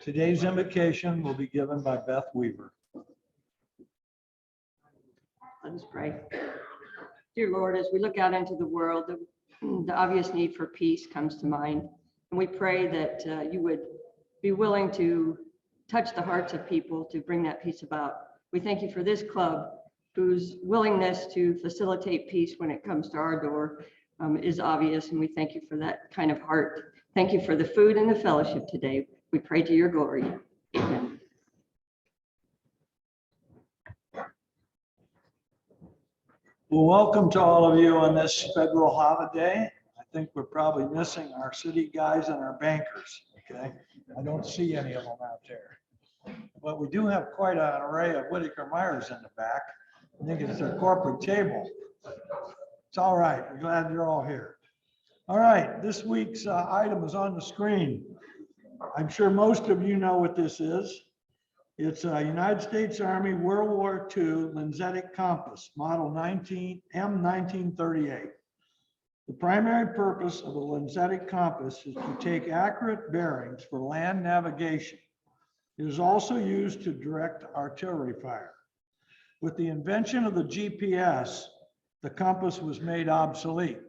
Today's invocation will be given by Beth Weaver. Let us pray. Dear Lord, as we look out into the world, the obvious need for peace comes to mind. And we pray that you would be willing to touch the hearts of people to bring that peace about. We thank you for this club whose willingness to facilitate peace when it comes to our door is obvious. And we thank you for that kind of heart. Thank you for the food and the fellowship today. We pray to your glory. Amen. Well, welcome to all of you on this federal holiday. I think we're probably missing our city guys and our bankers, okay? I don't see any of them out there. But we do have quite an array of Whitaker Myers in the back. I think it's their corporate table. It's all right. We're glad you're all here. All right, this week's item is on the screen. I'm sure most of you know what this is. It's a United States Army World War II lensatic compass, model M1938. The primary purpose of a lensatic compass is to take accurate bearings for land navigation. It is also used to direct artillery fire. With the invention of the GPS, the compass was made obsolete.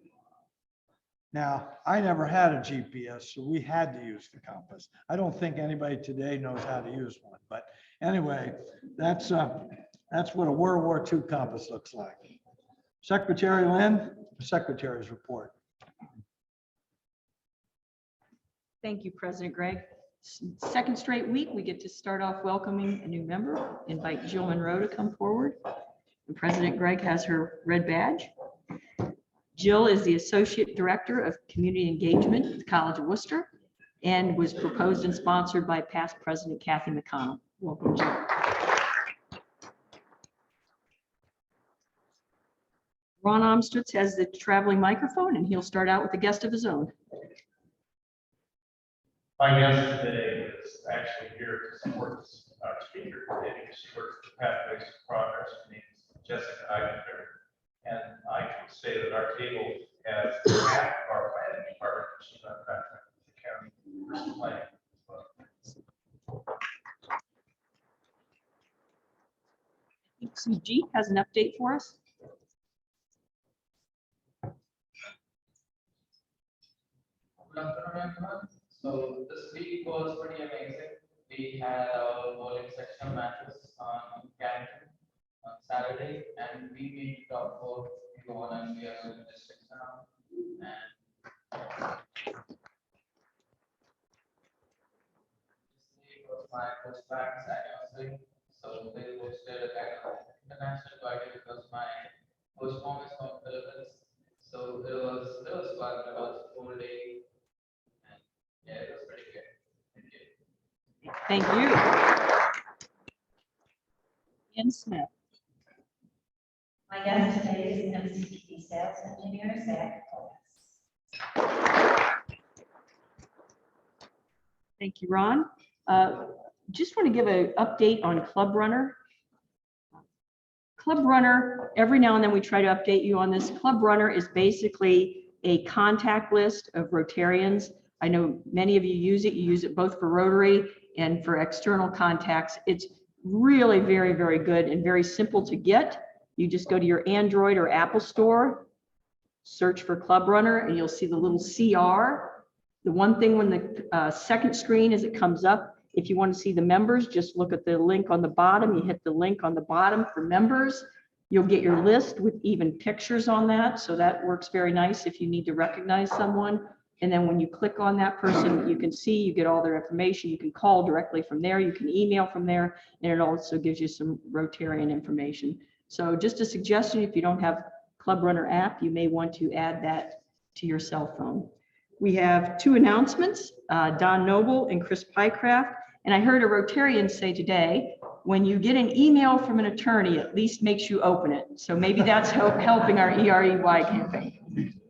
Now, I never had a GPS, so we had to use the compass. I don't think anybody today knows how to use one, but anyway, that's what a World War II compass looks like. Secretary Lynn, the Secretary's report. Thank you, President Gregg. Second straight week, we get to start off welcoming a new member. Invite Jill Monroe to come forward. And President Gregg has her red badge. Jill is the Associate Director of Community Engagement at the College of Wooster and was proposed and sponsored by past President Kathy McConnell. Welcome, Jill. Ron Omstritz has the traveling microphone and he'll start out with a guest of his own. My guest today is actually here to support this speaker today. She works for Pathways to Progress. Her name is Jessica Eigenberg. And I can say that our table has half of our planning department. She's on contract with the county for some planning as well. I think Sujeet has an update for us. Good afternoon, everyone. So this week was pretty amazing. We had our bowling section matches on Canton on Saturday, and we made top 4 in one and we are in the districts now. And this week was my first practice anniversary, so they hosted a kind of international party because my host mom is from Philippines. So it was fun. It was a full day. Yeah, it was pretty good. Thank you. Thank you. Ian Smith. My guest today is MCTV Sales Engineer Zach Colas. Thank you, Ron. Just want to give an update on Club Runner. Club Runner, every now and then we try to update you on this. Club Runner is basically a contact list of Rotarians. I know many of you use it. You use it both for Rotary and for external contacts. It's really very, very good and very simple to get. You just go to your Android or Apple store, search for Club Runner, and you'll see the little CR. The one thing when the second screen as it comes up, if you want to see the members, just look at the link on the bottom. You hit the link on the bottom for members. You'll get your list with even pictures on that. So that works very nice if you need to recognize someone. And then when you click on that person, you can see, you get all their information. You can call directly from there. You can email from there. And it also gives you some Rotarian information. So just a suggestion, if you don't have Club Runner app, you may want to add that to your cell phone. We have two announcements, Don Noble and Chris Pycraft. And I heard a Rotarian say today, when you get an email from an attorney, at least makes you open it. So maybe that's helping our EREY campaign.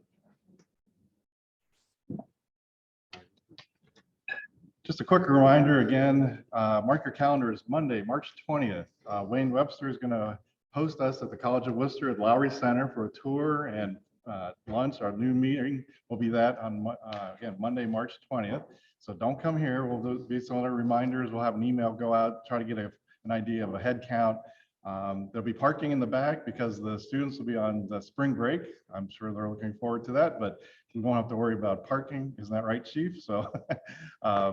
Just a quick reminder again, mark your calendars, Monday, March 20th. Wayne Webster is going to host us at the College of Wooster at Lowry Center for a tour and lunch. Our new meeting will be that on, again, Monday, March 20th. So don't come here. We'll be some other reminders. We'll have an email go out, try to get an idea of a head count. There'll be parking in the back because the students will be on the spring break. I'm sure they're looking forward to that, but we won't have to worry about parking. Isn't that right, Chief? So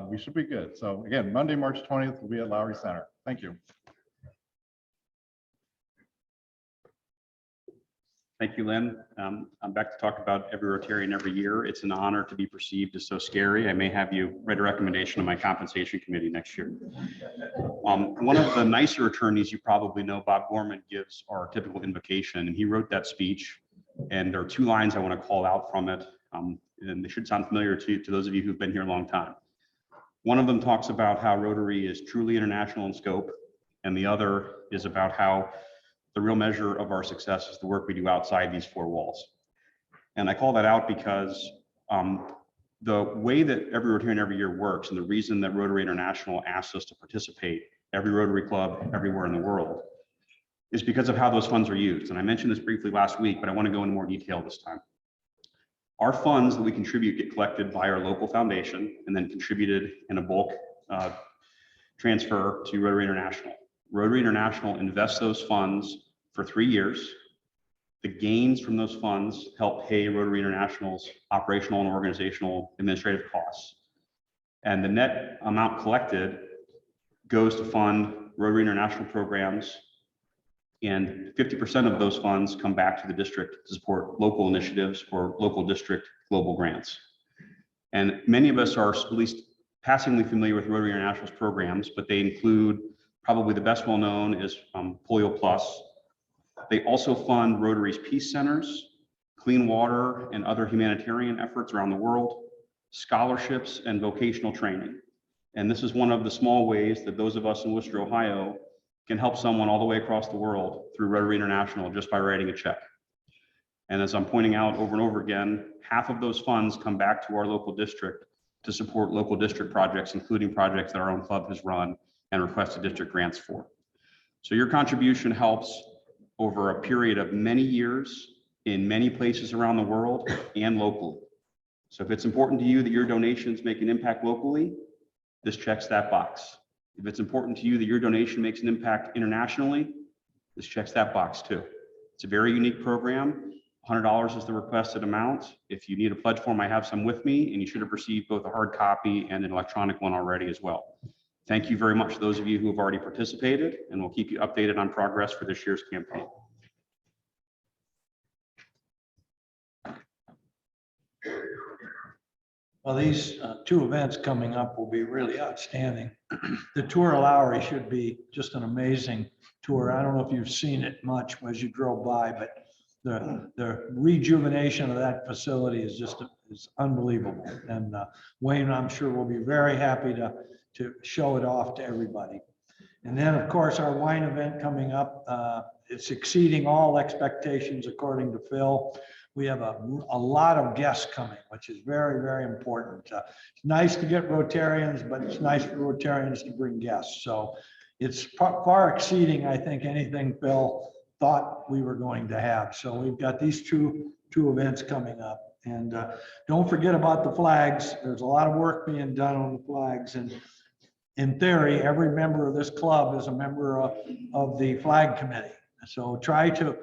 we should be good. So again, Monday, March 20th, we'll be at Lowry Center. Thank you. Thank you, Lynn. I'm back to talk about every Rotarian every year. It's an honor to be perceived as so scary. I may have you write a recommendation to my compensation committee next year. One of the nicer attorneys you probably know, Bob Gorman, gives our typical invocation, and he wrote that speech. And there are two lines I want to call out from it, and they should sound familiar to those of you who've been here a long time. One of them talks about how Rotary is truly international in scope, and the other is about how the real measure of our success is the work we do outside these four walls. And I call that out because the way that every Rotarian every year works, and the reason that Rotary International asks us to participate, every Rotary club everywhere in the world, is because of how those funds are used. And I mentioned this briefly last week, but I want to go into more detail this time. Our funds that we contribute get collected by our local foundation and then contributed in a bulk transfer to Rotary International. Rotary International invests those funds for 3 years. The gains from those funds help pay Rotary International's operational and organizational administrative costs. And the net amount collected goes to fund Rotary International programs, and 50% of those funds come back to the district to support local initiatives or local district global grants. And many of us are at least passingly familiar with Rotary International's programs, but they include, probably the best well-known is Polio Plus. They also fund Rotary's Peace Centers, clean water and other humanitarian efforts around the world, scholarships and vocational training. And this is one of the small ways that those of us in Wooster, Ohio can help someone all the way across the world through Rotary International just by writing a check. And as I'm pointing out over and over again, half of those funds come back to our local district to support local district projects, including projects that our own club has run and requested district grants for. So your contribution helps over a period of many years in many places around the world and locally. So if it's important to you that your donations make an impact locally, this checks that box. If it's important to you that your donation makes an impact internationally, this checks that box too. It's a very unique program. $100 is the requested amount. If you need a pledge form, I have some with me, and you should have received both a hard copy and an electronic one already as well. Thank you very much to those of you who have already participated, and we'll keep you updated on progress for this year's campaign. Well, these two events coming up will be really outstanding. The Tour of Lowry should be just an amazing tour. I don't know if you've seen it much as you drove by, but the rejuvenation of that facility is just is unbelievable. And Wayne, I'm sure, will be very happy to show it off to everybody. And then, of course, our wine event coming up, it's exceeding all expectations, according to Phil. We have a lot of guests coming, which is very, very important. It's nice to get Rotarians, but it's nice for Rotarians to bring guests. So it's far exceeding, I think, anything Phil thought we were going to have. So we've got these two events coming up. And don't forget about the flags. There's a lot of work being done on the flags. And in theory, every member of this club is a member of the flag committee. So try to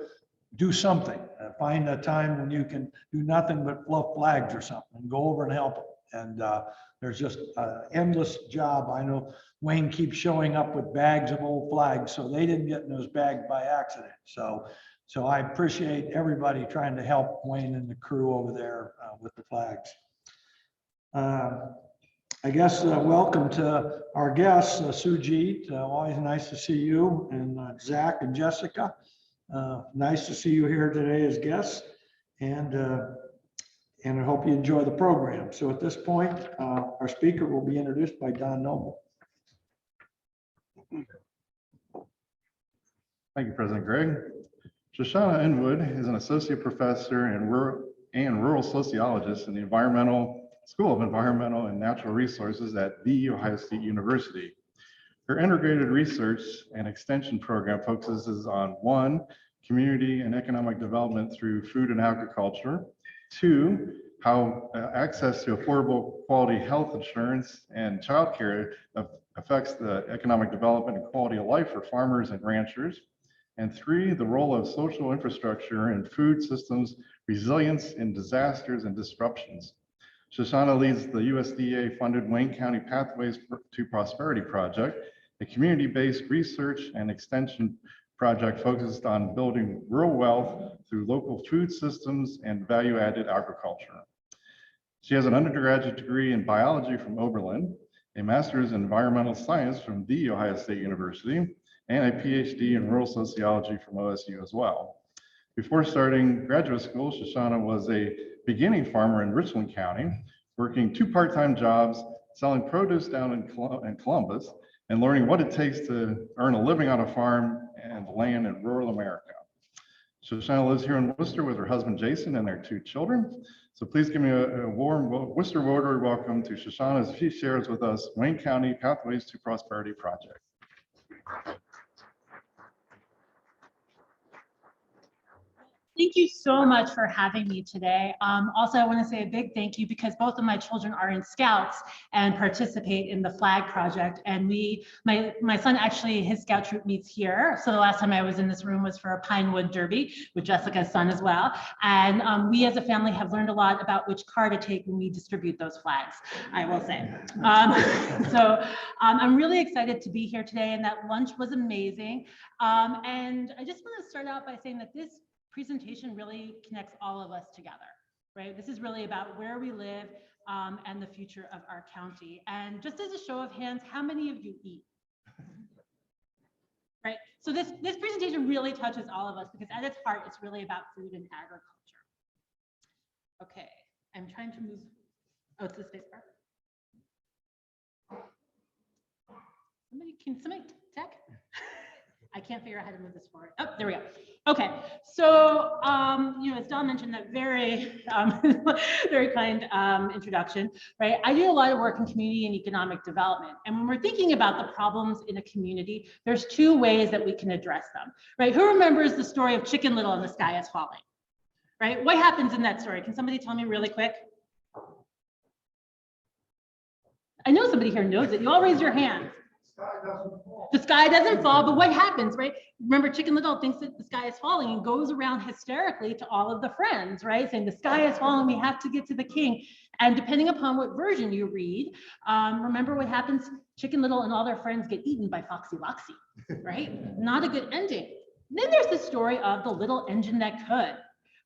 do something. Find a time when you can do nothing but fluff flags or something, and go over and help them. And there's just an endless job. I know Wayne keeps showing up with bags of old flags, so they didn't get in those bags by accident. So I appreciate everybody trying to help Wayne and the crew over there with the flags. I guess welcome to our guests, Sujit. Always nice to see you, and Zach and Jessica. Nice to see you here today as guests. And And I hope you enjoy the program. So at this point, our speaker will be introduced by Don Noble. Thank you, President Greg. Shoshanah Inwood is an associate professor and rural sociologist in the School of Environmental and Natural Resources at The Ohio State University. Her integrated research and extension program focuses on 1, community and economic development through food and agriculture, 2, how access to affordable quality health insurance and childcare affects the economic development and quality of life for farmers and ranchers, and 3, the role of social infrastructure and food systems resilience in disasters and disruptions. Shoshanah leads the USDA-funded Wayne County Pathways to Prosperity project, a community-based research and extension project focused on building rural wealth through local food systems and value-added agriculture. She has an undergraduate degree in biology from Oberlin, a master's in environmental science from The Ohio State University, and a PhD in rural sociology from OSU as well. Before starting graduate school, Shoshanah was a beginning farmer in Richland County, working 2 part-time jobs, selling produce down in Columbus, and learning what it takes to earn a living on a farm and land in rural America. Shoshanah lives here in Wooster with her husband, Jason, and their 2 children. So please give me a warm Wooster Rotary welcome to Shoshanah as she shares with us Wayne County Pathways to Prosperity project. Thank you so much for having me today. Also, I want to say a big thank you because both of my children are in Scouts and participate in the flag project. And my son actually, his Scout troop meets here. So the last time I was in this room was for a Pinewood Derby with Jessica's son as well. And we as a family have learned a lot about which car to take when we distribute those flags, I will say. I'm really excited to be here today, and that lunch was amazing. And I just want to start out by saying that this presentation really connects all of us together, right? This is really about where we live and the future of our county. And just as a show of hands, how many of you eat? Right? So this presentation really touches all of us because at its heart, it's really about food and agriculture. Okay, I'm trying to move. Oh, it's the space bar. Can somebody tech? I can't figure out how to move this forward. Oh, there we go. Okay, so as Don mentioned, that very very kind introduction, right? I do a lot of work in community and economic development, and when we're thinking about the problems in a community, there's 2 ways that we can address them, right? Who remembers the story of Chicken Little and the Sky is Falling, right? What happens in that story? Can somebody tell me really quick? I know somebody here knows it. You all raise your hands. The sky doesn't fall, but what happens, right? Remember, Chicken Little thinks that the sky is falling and goes around hysterically to all of the friends, right? Saying the sky is falling, we have to get to the king. And depending upon what version you read, remember what happens? Chicken Little and all their friends get eaten by Foxy Loxy, right? Not a good ending. Then there's the story of the little engine that could.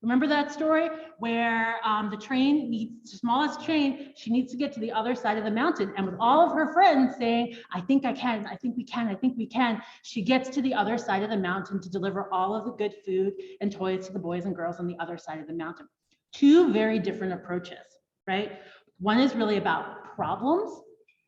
Remember that story where the train needs, the smallest train, she needs to get to the other side of the mountain. And with all of her friends saying, I think I can, I think we can, I think we can, she gets to the other side of the mountain to deliver all of the good food and toys to the boys and girls on the other side of the mountain. 2 very different approaches, right? One is really about problems,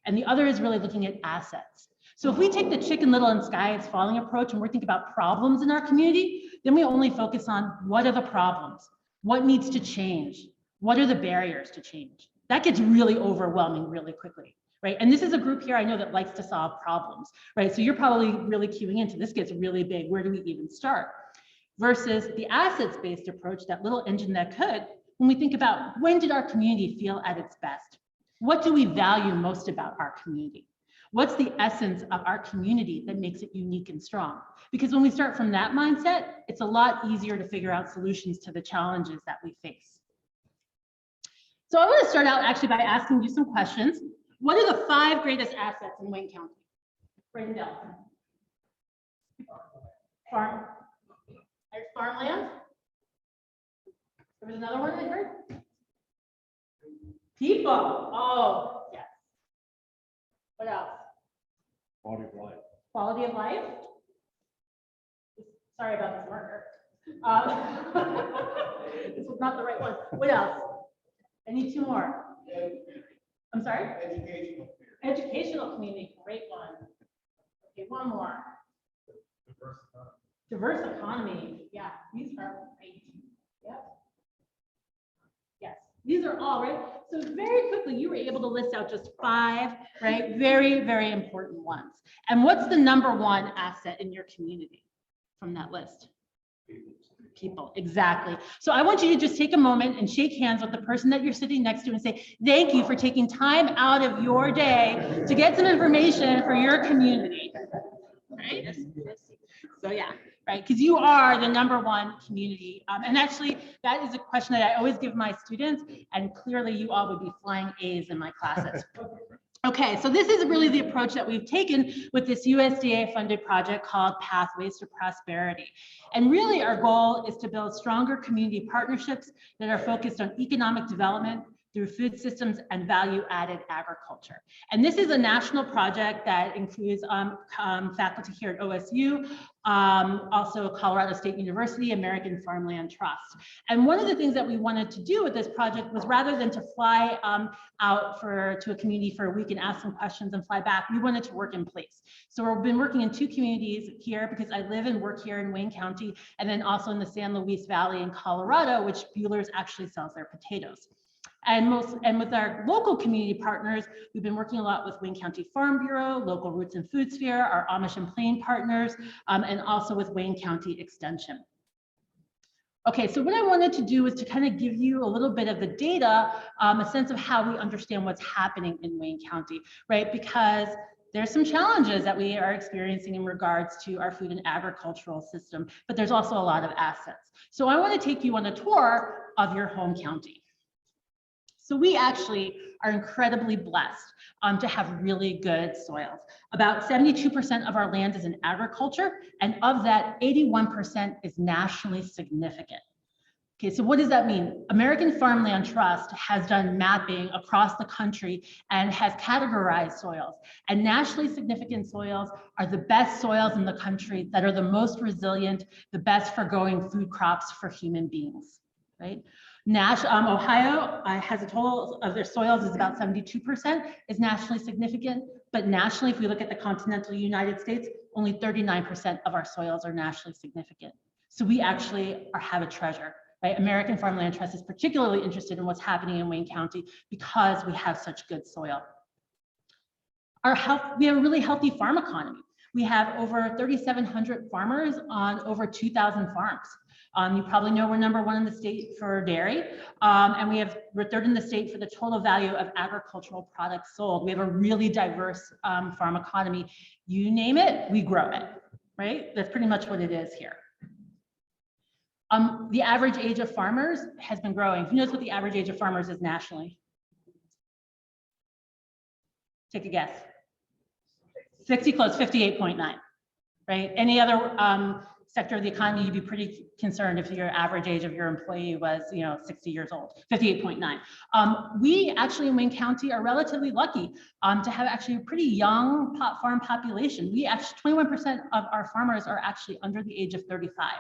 and the other is really looking at assets. So if we take the Chicken Little and Sky is Falling approach and we're thinking about problems in our community, then we only focus on what are the problems, what needs to change, what are the barriers to change. That gets really overwhelming really quickly, right? And this is a group here I know that likes to solve problems, right? So you're probably really queuing into this gets really big. Where do we even start? Versus the assets-based approach, that little engine that could, when we think about when did our community feel at its best? What do we value most about our community? What's the essence of our community that makes it unique and strong? Because when we start from that mindset, it's a lot easier to figure out solutions to the challenges that we face. So I want to start out actually by asking you some questions. What are the 5 greatest assets in Wayne County? Write down. Farmland. There was another one I heard. People. Oh, yes. What else? Quality of life. Quality of life. Sorry about this marker. This was not the right one. What else? I need two more. I'm sorry? Educational community, great one. Okay, one more. Diverse economy, yeah, these are great. Yep. Yes, these are all right. So very quickly, you were able to list out just 5, right? Very, very important ones. And what's the #1 asset in your community from that list? People, exactly. So I want you to just take a moment and shake hands with the person that you're sitting next to and say, thank you for taking time out of your day to get some information for your community. Right? So yeah, right, because you are the #1 community. And actually, that is a question that I always give my students, and clearly you all would be flying A's in my classes. Okay, so this is really the approach that we've taken with this USDA-funded project called Pathways to Prosperity. And really our goal is to build stronger community partnerships that are focused on economic development through food systems and value-added agriculture. And this is a national project that includes faculty here at OSU, also Colorado State University, American Farmland Trust. And one of the things that we wanted to do with this project was, rather than to fly out to a community for a week and ask some questions and fly back, we wanted to work in place. So we've been working in 2 communities here, because I live and work here in Wayne County, and then also in the San Luis Valley in Colorado, which Bueller's actually sells their potatoes. And with our local community partners, we've been working a lot with Wayne County Farm Bureau, local Roots and Food Sphere, our Amish and Plain partners, and also with Wayne County Extension. Okay, so what I wanted to do is to kind of give you a little bit of the data, a sense of how we understand what's happening in Wayne County, right? Because there's some challenges that we are experiencing in regards to our food and agricultural system, but there's also a lot of assets. So I want to take you on a tour of your home county. So we actually are incredibly blessed to have really good soils. About 72% of our land is in agriculture, and of that, 81% is nationally significant. Okay, so what does that mean? American Farmland Trust has done mapping across the country and has categorized soils. And nationally significant soils are the best soils in the country that are the most resilient, the best for growing food crops for human beings, right? Ohio has a total of their soils is about 72% is nationally significant, but nationally, if we look at the continental United States, only 39% of our soils are nationally significant. So we actually have a treasure, right? American Farmland Trust is particularly interested in what's happening in Wayne County because we have such good soil. We have a really healthy farm economy. We have over 3,700 farmers on over 2,000 farms. You probably know we're #1 in the state for dairy, and we're 3rd in the state for the total value of agricultural products sold. We have a really diverse farm economy. You name it, we grow it, right? That's pretty much what it is here. The average age of farmers has been growing. Who knows what the average age of farmers is nationally? Take a guess. 60 close, 58.9, right? Any other sector of the economy, you'd be pretty concerned if your average age of your employee was, 60 years old, 58.9. We actually in Wayne County are relatively lucky to have actually a pretty young farm population. 21% of our farmers are actually under the age of 35,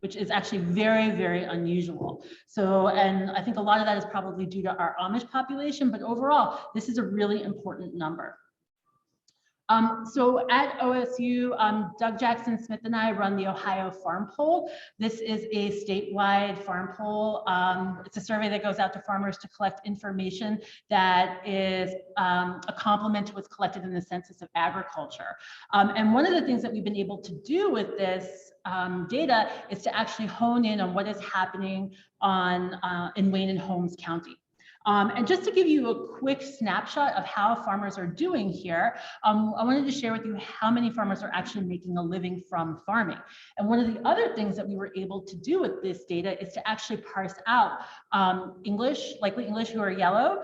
which is actually very, very unusual. So, and I think a lot of that is probably due to our Amish population, but overall, this is a really important number. So at OSU, Doug Jackson Smith and I run the Ohio Farm Poll. This is a statewide farm poll. It's a survey that goes out to farmers to collect information that is a complement to what's collected in the Census of Agriculture. And one of the things that we've been able to do with this data is to actually hone in on what is happening in Wayne and Holmes County. And just to give you a quick snapshot of how farmers are doing here, I wanted to share with you how many farmers are actually making a living from farming. And one of the other things that we were able to do with this data is to actually parse out English, likely English who are yellow,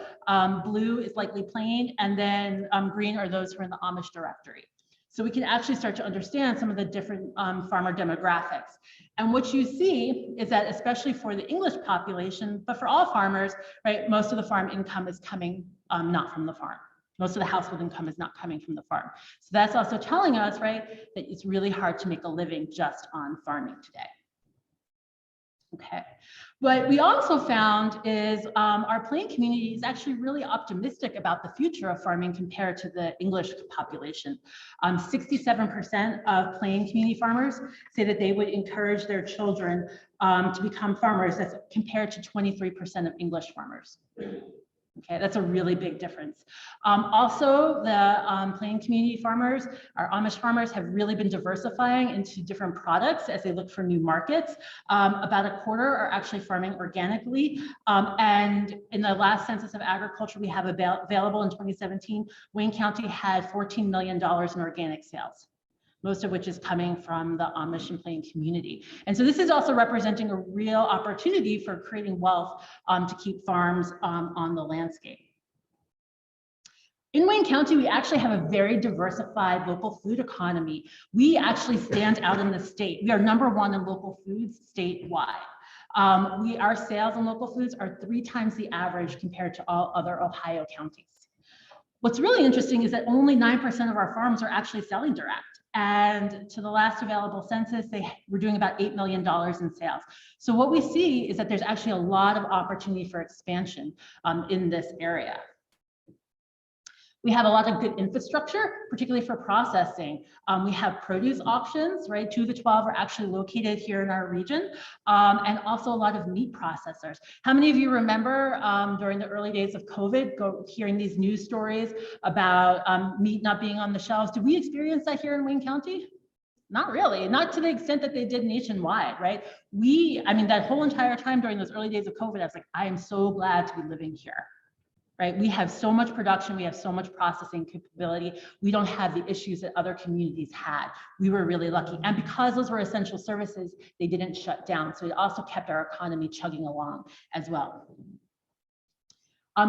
blue is likely plain, and then green are those who are in the Amish directory. So we can actually start to understand some of the different farmer demographics. And what you see is that, especially for the English population, but for all farmers, right, most of the farm income is coming not from the farm. Most of the household income is not coming from the farm. So that's also telling us, right, that it's really hard to make a living just on farming today. Okay, what we also found is our Plain community is actually really optimistic about the future of farming compared to the English population. 67% of Plain community farmers say that they would encourage their children to become farmers. That's compared to 23% of English farmers. Okay, that's a really big difference. Also, the Plain community farmers, our Amish farmers, have really been diversifying into different products as they look for new markets. About a quarter are actually farming organically. And in the last census of agriculture we have available in 2017, Wayne County had $14 million in organic sales, most of which is coming from the Amish and Plain community. And so this is also representing a real opportunity for creating wealth to keep farms on the landscape. In Wayne County, we actually have a very diversified local food economy. We actually stand out in the state. We are #1 in local foods statewide. Our sales in local foods are 3 times the average compared to all other Ohio counties. What's really interesting is that only 9% of our farms are actually selling direct. And to the last available census, they were doing about $8 million in sales. So what we see is that there's actually a lot of opportunity for expansion in this area. We have a lot of good infrastructure, particularly for processing. We have produce auctions, right? 2 of the 12 are actually located here in our region, and also a lot of meat processors. How many of you remember during the early days of COVID, hearing these news stories about meat not being on the shelves? Did we experience that here in Wayne County? Not really, not to the extent that they did nationwide, right? I mean, that whole entire time during those early days of COVID, I was like, I am so glad to be living here. Right? We have so much production, we have so much processing capability. We don't have the issues that other communities had. We were really lucky. And because those were essential services, they didn't shut down. So it also kept our economy chugging along as well.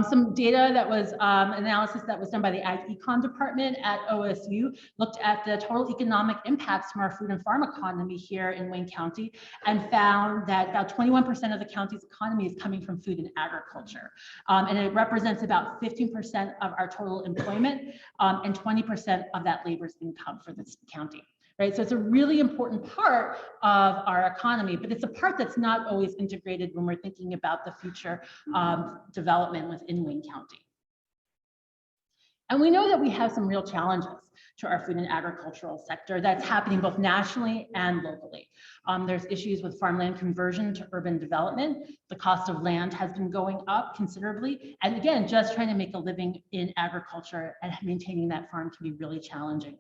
Some data that was analysis that was done by the Ag Econ department at OSU looked at the total economic impacts from our food and farm economy here in Wayne County and found that about 21% of the county's economy is coming from food and agriculture. And it represents about 15% of our total employment and 20% of that labor's income for this county. Right? So it's a really important part of our economy, but it's a part that's not always integrated when we're thinking about the future development within Wayne County. And we know that we have some real challenges to our food and agricultural sector that's happening both nationally and locally. There's issues with farmland conversion to urban development. The cost of land has been going up considerably. And again, just trying to make a living in agriculture and maintaining that farm can be really challenging.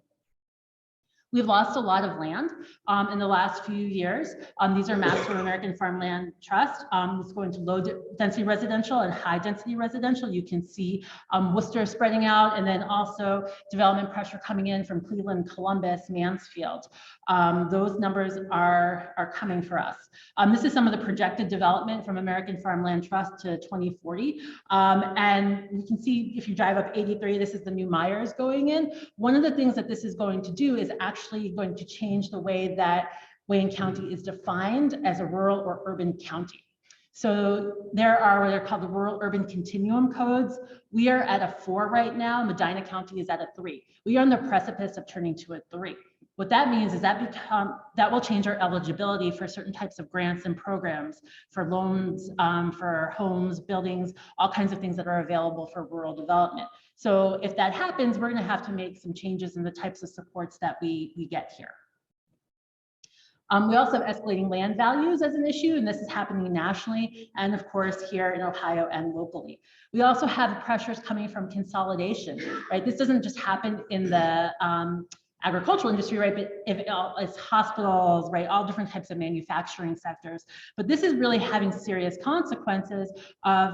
We've lost a lot of land in the last few years. These are maps from American Farmland Trust. It's going to low density residential and high density residential. You can see Wooster spreading out, and then also development pressure coming in from Cleveland, Columbus, Mansfield. Those numbers are coming for us. This is some of the projected development from American Farmland Trust to 2040. And you can see if you drive up 83, this is the new Myers going in. One of the things that this is going to do is actually going to change the way that Wayne County is defined as a rural or urban county. So there are what are called the rural urban continuum codes. We are at a 4 right now. Medina County is at a 3. We are on the precipice of turning to a 3. What that means is that will change our eligibility for certain types of grants and programs, for loans, for homes, buildings, all kinds of things that are available for rural development. So if that happens, we're going to have to make some changes in the types of supports that we get here. We also have escalating land values as an issue, and this is happening nationally and of course here in Ohio and locally. We also have pressures coming from consolidation, right? This doesn't just happen in the agricultural industry, right? But if it's hospitals, right? All different types of manufacturing sectors. But this is really having serious consequences of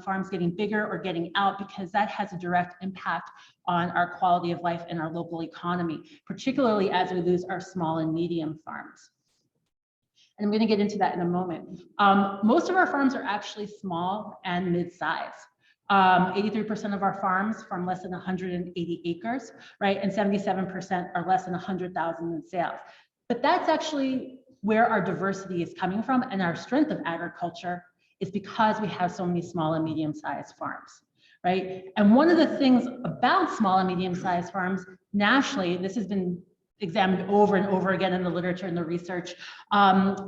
farms getting bigger or getting out, because that has a direct impact on our quality of life and our local economy, particularly as we lose our small and medium farms. And I'm going to get into that in a moment. Most of our farms are actually small and mid-size. 83% of our farms farm less than 180 acres, right? And 77% are less than 100,000 in sales. But that's actually where our diversity is coming from, and our strength of agriculture is because we have so many small and medium-sized farms, right? And one of the things about small and medium-sized farms nationally, this has been examined over and over again in the literature and the research,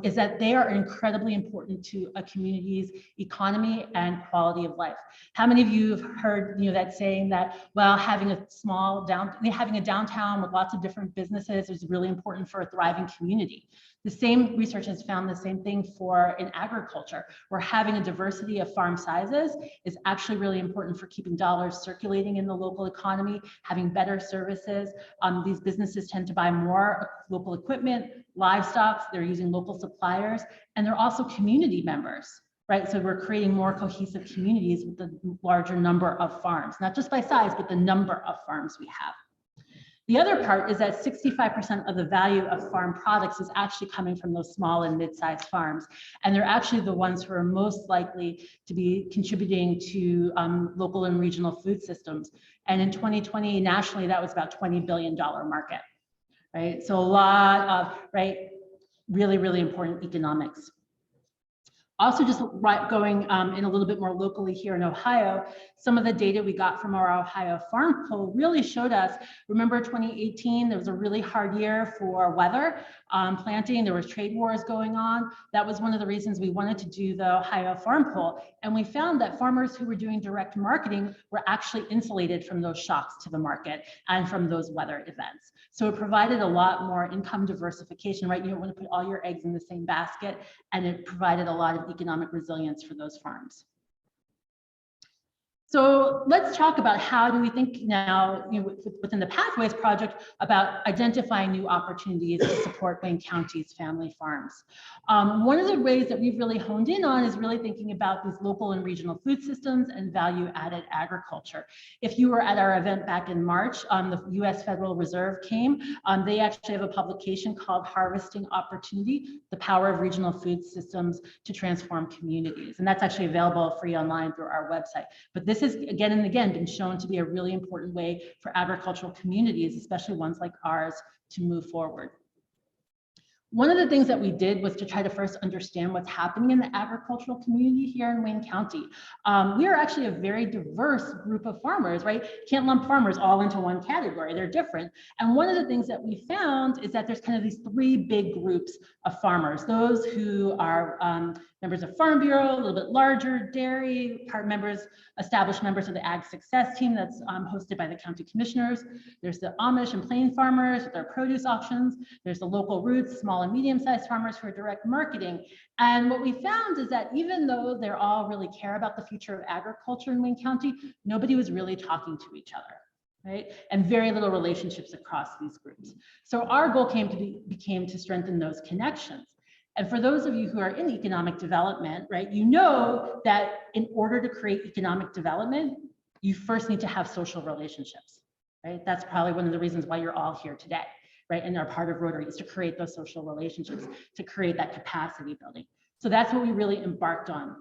is that they are incredibly important to a community's economy and quality of life. How many of you have heard, that saying that, well, having a downtown with lots of different businesses is really important for a thriving community. The same research has found the same thing for in agriculture, where having a diversity of farm sizes is actually really important for keeping dollars circulating in the local economy, having better services. These businesses tend to buy more local equipment, livestock, they're using local suppliers, and they're also community members, right? So we're creating more cohesive communities with the larger number of farms, not just by size, but the number of farms we have. The other part is that 65% of the value of farm products is actually coming from those small and mid-sized farms. And they're actually the ones who are most likely to be contributing to local and regional food systems. And in 2020, nationally, that was about $20 billion market, right? So a lot of, right, really, really important economics. Also, just going in a little bit more locally here in Ohio, some of the data we got from our Ohio farm poll really showed us, remember 2018, there was a really hard year for weather, planting, there was trade wars going on. That was one of the reasons we wanted to do the Ohio farm poll. And we found that farmers who were doing direct marketing were actually insulated from those shocks to the market and from those weather events. So it provided a lot more income diversification, right? You don't want to put all your eggs in the same basket, and it provided a lot of economic resilience for those farms. So let's talk about how do we think now, within the Pathways Project, about identifying new opportunities to support Wayne County's family farms. One of the ways that we've really honed in on is really thinking about these local and regional food systems and value-added agriculture. If you were at our event back in March, the U.S. Federal Reserve came. They actually have a publication called Harvesting Opportunity: The Power of Regional Food Systems to Transform Communities. And that's actually available free online through our website. But this has again and again been shown to be a really important way for agricultural communities, especially ones like ours, to move forward. One of the things that we did was to try to first understand what's happening in the agricultural community here in Wayne County. We are actually a very diverse group of farmers, right? Can't lump farmers all into one category, they're different. And one of the things that we found is that there's kind of these three big groups of farmers: those who are members of Farm Bureau, a little bit larger, dairy, established members of the Ag Success Team that's hosted by the county commissioners. There's the Amish and plain farmers with their produce auctions. There's the local roots, small and medium-sized farmers who are direct marketing. And what we found is that even though they all really care about the future of agriculture in Wayne County, nobody was really talking to each other, right? And very little relationships across these groups. So our goal became to strengthen those connections. And for those of you who are in economic development, right, you know that in order to create economic development, you first need to have social relationships, right? That's probably one of the reasons why you're all here today, right? And are part of Rotary, is to create those social relationships, to create that capacity building. So that's what we really embarked on.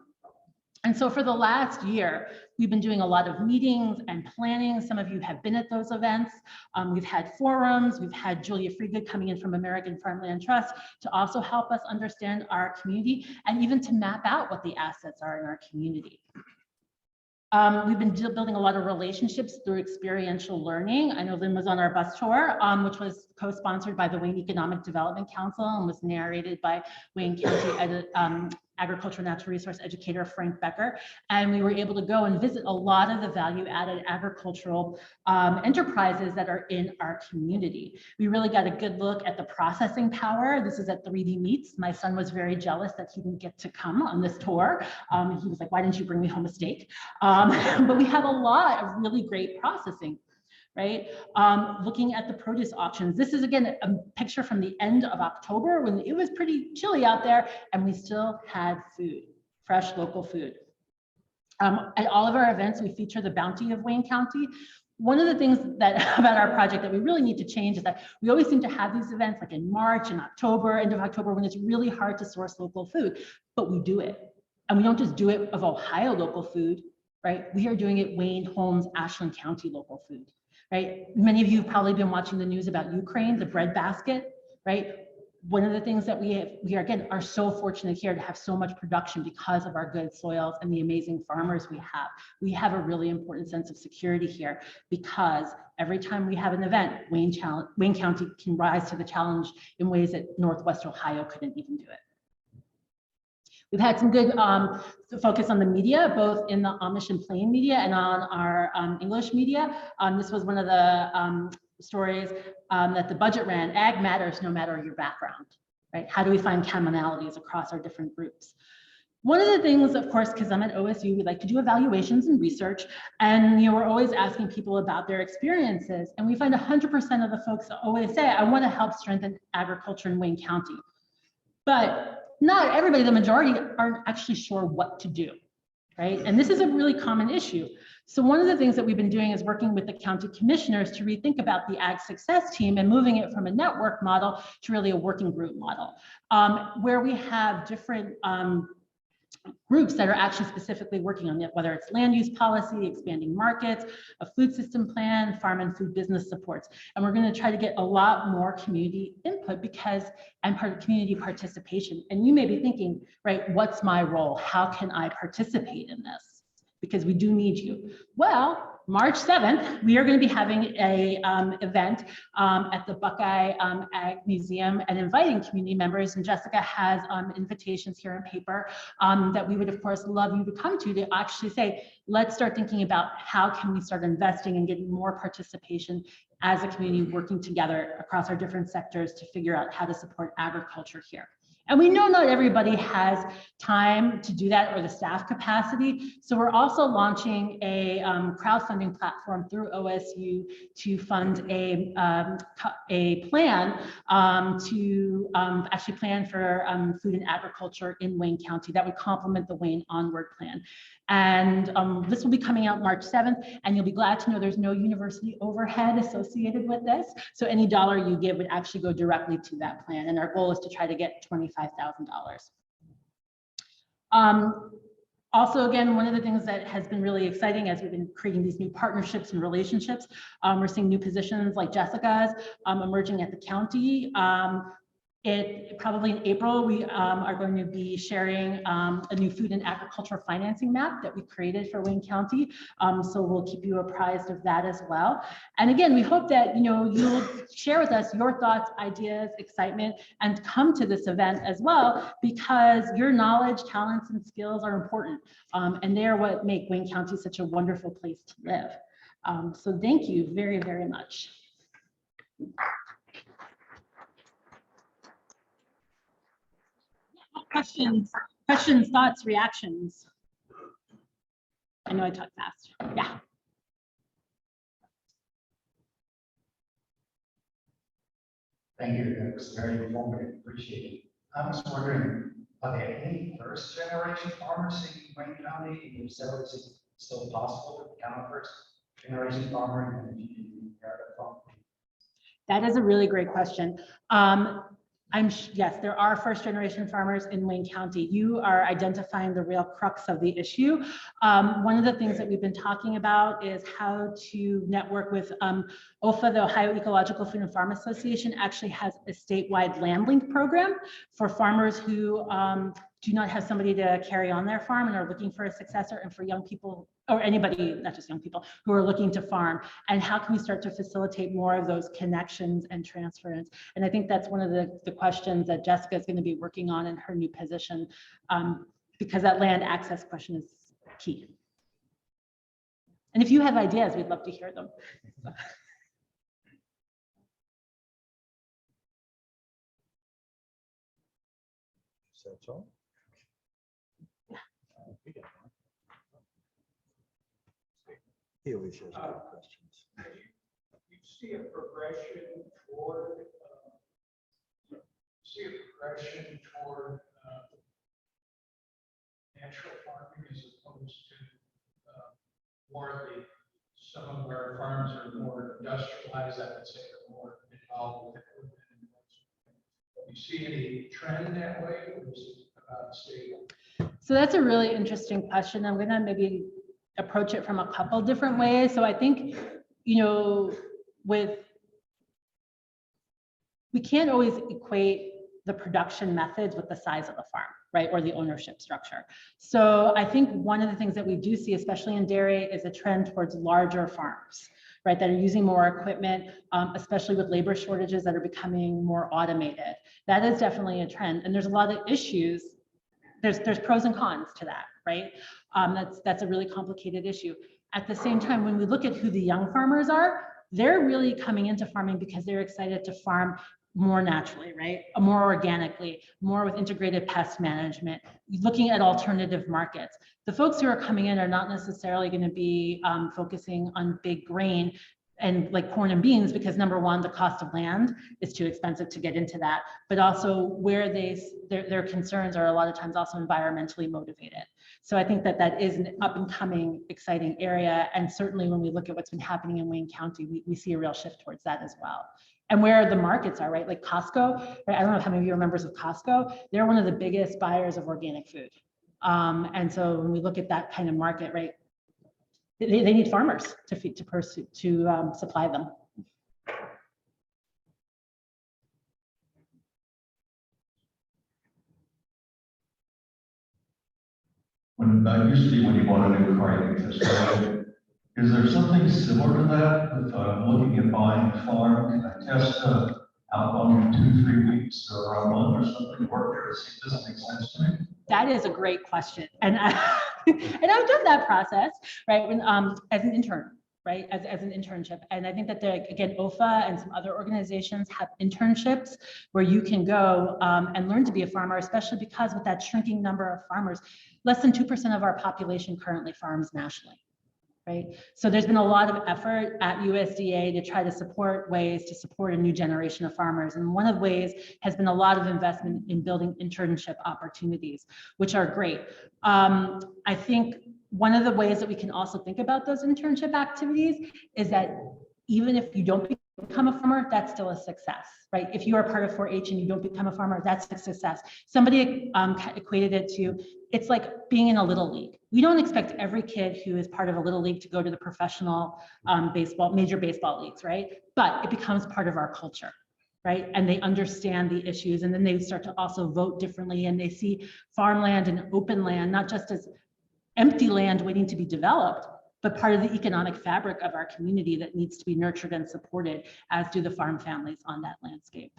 And so for the last year, we've been doing a lot of meetings and planning. Some of you have been at those events. We've had forums. We've had Julia Freegood coming in from American Farmland Trust to also help us understand our community and even to map out what the assets are in our community. We've been building a lot of relationships through experiential learning. I know Lynn was on our bus tour, which was co-sponsored by the Wayne Economic Development Council and was narrated by Wayne County agricultural natural resource educator Frank Becker. And we were able to go and visit a lot of the value-added agricultural enterprises that are in our community. We really got a good look at the processing power. This is at 3D Meats. My son was very jealous that he didn't get to come on this tour. He was like, why didn't you bring me home a steak? But we have a lot of really great processing, right? Looking at the produce auctions. This is again a picture from the end of October when it was pretty chilly out there and we still had food, fresh local food. At all of our events, we feature the bounty of Wayne County. One of the things that about our project that we really need to change is that we always seem to have these events like in March and October, end of October, when it's really hard to source local food, but we do it. And we don't just do it of Ohio local food, right? We are doing it Wayne, Holmes, Ashland County local food, right? Many of you have probably been watching the news about Ukraine, the bread basket, right? One of the things that we are so fortunate here to have so much production because of our good soils and the amazing farmers we have. We have a really important sense of security here because every time we have an event, Wayne County can rise to the challenge in ways that Northwest Ohio couldn't even do it. We've had some good focus on the media, both in the Amish and Plain media and on our English media. This was one of the stories that the budget ran. Ag matters no matter your background, right? How do we find commonalities across our different groups? One of the things, of course, because I'm at OSU, we like to do evaluations and research, and we're always asking people about their experiences. And we find 100% of the folks always say, I want to help strengthen agriculture in Wayne County. But not everybody, the majority, aren't actually sure what to do, right? And this is a really common issue. So one of the things that we've been doing is working with the county commissioners to rethink about the Ag Success Team and moving it from a network model to really a working group model, where we have different groups that are actually specifically working on it, whether it's land use policy, expanding markets, a food system plan, farm and food business supports. And we're going to try to get a lot more community input and part of community participation. And you may be thinking, right, what's my role? How can I participate in this? Because we do need you. Well, March 7th, we are going to be having a event at the Buckeye Ag Museum and inviting community members. And Jessica has invitations here in paper that we would, of course, love you to come to actually say, let's start thinking about how can we start investing and getting more participation as a community working together across our different sectors to figure out how to support agriculture here. And we know not everybody has time to do that or the staff capacity. So we're also launching a crowdfunding platform through OSU to fund a plan to actually plan for food and agriculture in Wayne County that would complement the Wayne Onward Plan. And this will be coming out March 7th, and you'll be glad to know there's no university overhead associated with this. So any dollar you give would actually go directly to that plan. And our goal is to try to get $25,000. Also, again, one of the things that has been really exciting as we've been creating these new partnerships and relationships, we're seeing new positions like Jessica's emerging at the county. Probably in April, we are going to be sharing a new food and agriculture financing map that we created for Wayne County. So we'll keep you apprised of that as well. And again, we hope that you'll share with us your thoughts, ideas, excitement, and come to this event as well, because your knowledge, talents, and skills are important. And they are what make Wayne County such a wonderful place to live. So thank you very, very much. Questions, thoughts, reactions? I know I talk fast. Yeah. Thank you. That was very informative. Appreciate it. I was wondering, are there any first generation farmers in Wayne County? And if so, is it still possible to become a first generation farmer? And if you can compare the farm? That is a really great question. Yes, there are first generation farmers in Wayne County. You are identifying the real crux of the issue. One of the things that we've been talking about is how to network with OFA, the Ohio Ecological Food and Farm Association, actually has a statewide land link program for farmers who do not have somebody to carry on their farm and are looking for a successor, and for young people, or anybody, not just young people, who are looking to farm. And how can we start to facilitate more of those connections and transference? And I think that's one of the questions that Jessica is going to be working on in her new position, because that land access question is key. And if you have ideas, we'd love to hear them. That's all. He always has good questions. You see a progression toward natural farming as opposed to more of the, some of our farms are more industrialized, I would say, are more involved with equipment. Do you see any trend that way, or is it about stable? So that's a really interesting question. I'm going to maybe approach it from a couple different ways. So I think, we can't always equate the production methods with the size of the farm, right? Or the ownership structure. So I think one of the things that we do see, especially in dairy, is a trend towards larger farms, right? That are using more equipment, especially with labor shortages that are becoming more automated. That is definitely a trend. And there's a lot of issues. There's pros and cons to that, right? That's a really complicated issue. At the same time, when we look at who the young farmers are, they're really coming into farming because they're excited to farm more naturally, right? More organically, more with integrated pest management, looking at alternative markets. The folks who are coming in are not necessarily going to be focusing on big grain and like corn and beans, because number one, the cost of land is too expensive to get into that, but also where their concerns are a lot of times also environmentally motivated. So I think that that is an up and coming exciting area. And certainly when we look at what's been happening in Wayne County, we see a real shift towards that as well. And where the markets are, right? Like Costco, right? I don't know how many of you are members of Costco. They're one of the biggest buyers of organic food. And so when we look at that kind of market, right? They need farmers to feed, to supply them. Usually when you bought a new car, you get test drive it. Is there something similar to that with looking at buying a farm? Can I test out on 2-3 weeks or a month or something? Work there? It doesn't make sense to me. That is a great question. And, and I've done that process, right? When, as an intern, right? As an internship. And I think that again, OFA and some other organizations have internships where you can go and learn to be a farmer, especially because with that shrinking number of farmers, less than 2% of our population currently farms nationally. Right. So there's been a lot of effort at USDA to try to support ways to support a new generation of farmers. And one of the ways has been a lot of investment in building internship opportunities, which are great. I think one of the ways that we can also think about those internship activities is that even if you don't become a farmer, that's still a success, right? If you are part of 4-H and you don't become a farmer, that's a success. Somebody equated it to, it's like being in a little league. We don't expect every kid who is part of a little league to go to the professional major baseball leagues, right? But it becomes part of our culture, right? And they understand the issues, and then they start to also vote differently, and they see farmland and open land, not just as empty land waiting to be developed, but part of the economic fabric of our community that needs to be nurtured and supported, as do the farm families on that landscape.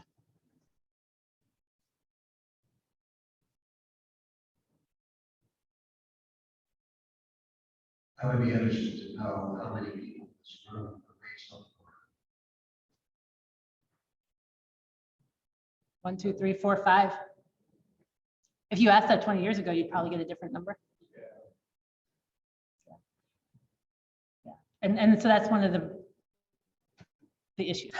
I would be interested to know how many people in this room are raised on the board. 1, 2, 3, 4, 5. If you asked that 20 years ago, you'd probably get a different number. Yeah. And so that's one of the issues.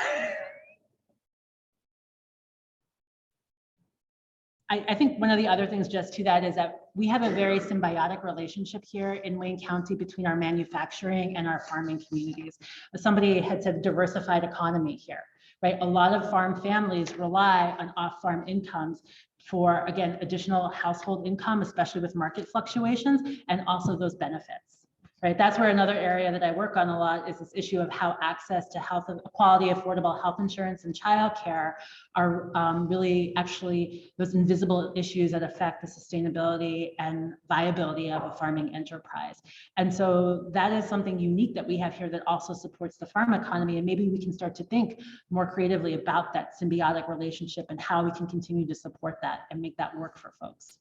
I think one of the other things just to that is that we have a very symbiotic relationship here in Wayne County between our manufacturing and our farming communities. Somebody had said diversified economy here, right? A lot of farm families rely on off-farm incomes for, again, additional household income, especially with market fluctuations, and also those benefits. Right, that's where another area that I work on a lot is this issue of how access to quality, affordable health insurance and childcare are really actually those invisible issues that affect the sustainability and viability of a farming enterprise. And so that is something unique that we have here that also supports the farm economy. And maybe we can start to think more creatively about that symbiotic relationship and how we can continue to support that and make that work for folks.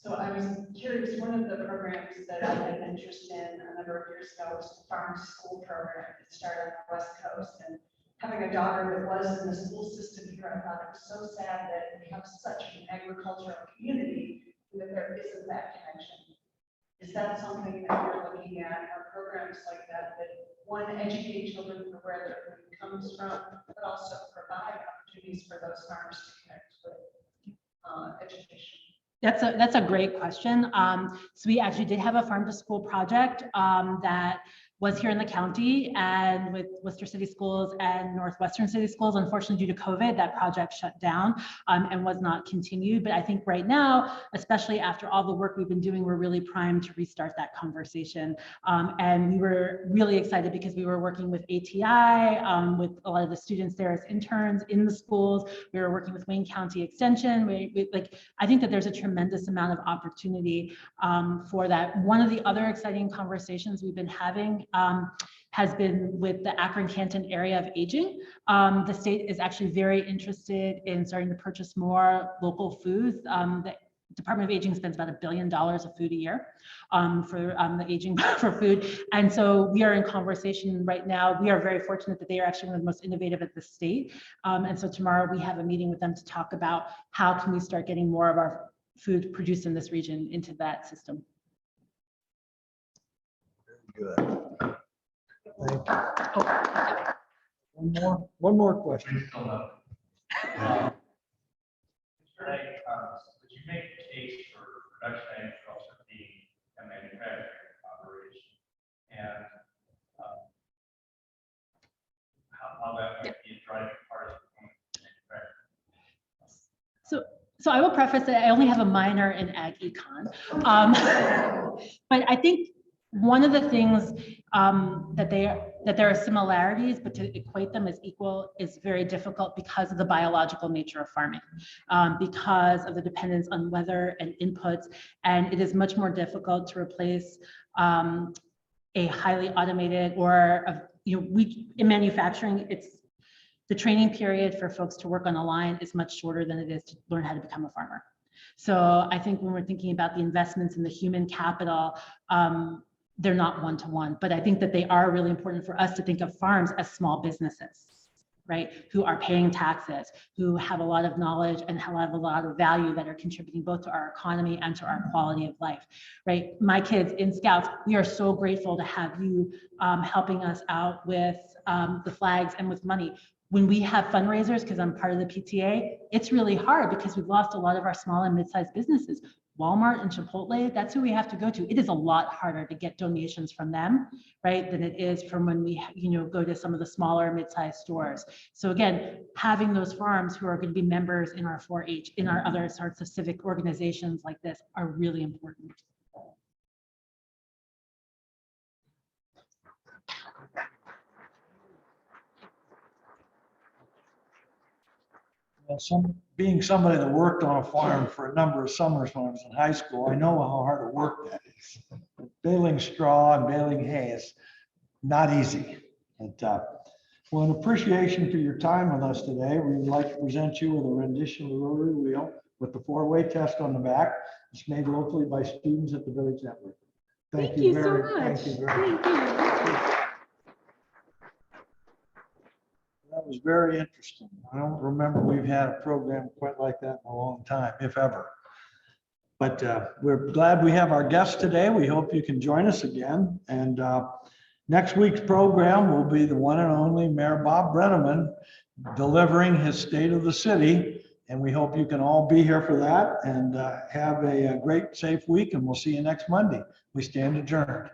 So I was curious, one of the programs that I had an interest in a number of years ago was the farm to school program that started on the West Coast. And having a daughter that was in the school system here, I thought it was so sad that we have such an agricultural community that there isn't that connection. Is that something that you're looking at, or programs like that, that one, educate children for where their food comes from, but also provide opportunities for those farmers to connect with education? That's a great question. So we actually did have a farm to school project that was here in the county and with Worcester City Schools and Northwestern City Schools. Unfortunately, due to COVID, that project shut down and was not continued. But I think right now, especially after all the work we've been doing, we're really primed to restart that conversation. And we were really excited because we were working with ATI, with a lot of the students there as interns in the schools. We were working with Wayne County Extension. I think that there's a tremendous amount of opportunity for that. One of the other exciting conversations we've been having has been with the Akron Canton area of aging. The state is actually very interested in starting to purchase more local foods. The Department of Aging spends about $1 billion of food a year for the aging for food. And so we are in conversation right now. We are very fortunate that they are actually one of the most innovative at the state. And so tomorrow we have a meeting with them to talk about how can we start getting more of our food produced in this region into that system. Good. Thank you. One more question. Would you make a case for production agriculture being a manufacturing operation? And how that might be a driving part of manufacturing? So I will preface that I only have a minor in ag econ. But I think one of the things that there are similarities, but to equate them as equal is very difficult because of the biological nature of farming, because of the dependence on weather and inputs. And it is much more difficult to replace a highly automated or, in manufacturing, the training period for folks to work on a line is much shorter than it is to learn how to become a farmer. So I think when we're thinking about the investments in the human capital, they're not one-to-one, but I think that they are really important for us to think of farms as small businesses, right? Who are paying taxes, who have a lot of knowledge and have a lot of value that are contributing both to our economy and to our quality of life, right? My kids in Scouts, we are so grateful to have you helping us out with the flags and with money. When we have fundraisers, because I'm part of the PTA, it's really hard because we've lost a lot of our small and mid-sized businesses. Walmart and Chipotle, that's who we have to go to. It is a lot harder to get donations from them, right, than it is from when we, go to some of the smaller mid-sized stores. So again, having those farms who are going to be members in our 4-H, in our other sorts of civic organizations like this are really important. Well, being somebody that worked on a farm for a number of summers when I was in high school, I know how hard a work that is. Baling straw and baling hay is not easy. Well, in appreciation for your time with us today, we would like to present you with a rendition of the rotary wheel with the 4-way test on the back. It's made locally by students at the Village Network. Thank you so very much. Thank you very much. Thank you. That was very interesting. I don't remember we've had a program quite like that in a long time, if ever. But we're glad we have our guests today. We hope you can join us again. And next week's program will be the one and only Mayor Bob Brenneman delivering his State of the City. And we hope you can all be here for that and have a great, safe week. And we'll see you next Monday. We stand adjourned.